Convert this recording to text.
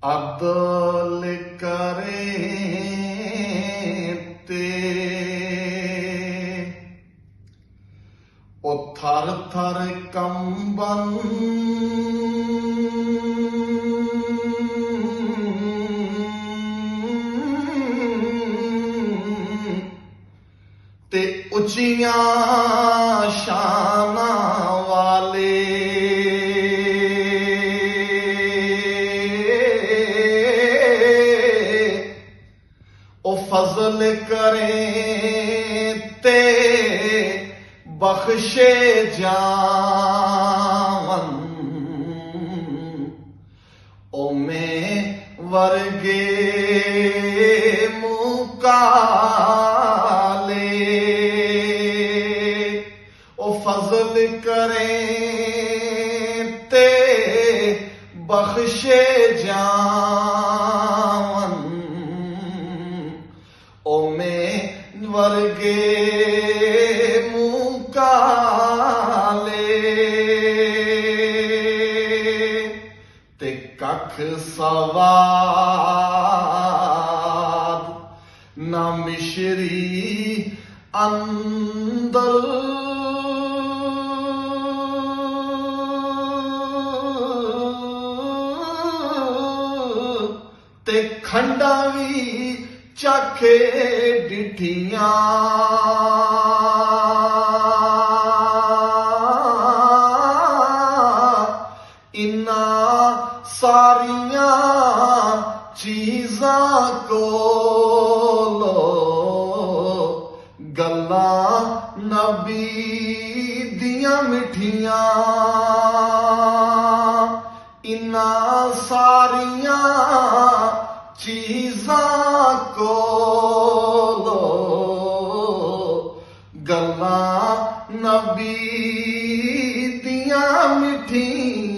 ਅਦਲ ਕਰੇ ਤੇ ਉਹ ਥਰ ਥਰ ਕੰਬਨ ਤੇ ਉੱਚੀਆਂ ਸ਼ਾਨਾਂ ਵਾਲੇ ਉਹ ਫਜ਼ਲ ਕਰੇ ਤੇ ਬਖਸ਼ੇ ਜਾਵਨ ਉਹ ਮੈਂ ਵਰਗੇ ਮੁਕਾਲੇ ਉਹ ਫਜ਼ਲ ਕਰੇ ਤੇ ਬਖਸ਼ੇ ਜਾਵਨ ਉਹ ਮੈਂ ਵਰਗੇ ਮੁਕਾਲੇ ਤੇ ਕੱਖ ਸਵਾਦ ਨਾ ਮਿਸ਼ਰੀ ਅੰਦਰ ਤੇ ਖੰਡਾਂ ਵੀ ਚਾਖੇ ਡਿਠੀਆਂ ਇਨ੍ਹਾਂ ਸਾਰੀਆਂ ਚੀਜ਼ਾਂ ਕੋਲੋਂ ਗੱਲਾਂ ਨਬੀ ਦੀਆਂ ਮਿੱਠੀਆਂ ਇਨ੍ਹਾਂ ਸਾਰੀਆਂ ਚੀਜ਼ਾਂ ਕੋਲੋਂ ਗੱਲਾਂ ਨਬੀ ਦੀਆਂ ਮਿੱਠੀਆਂ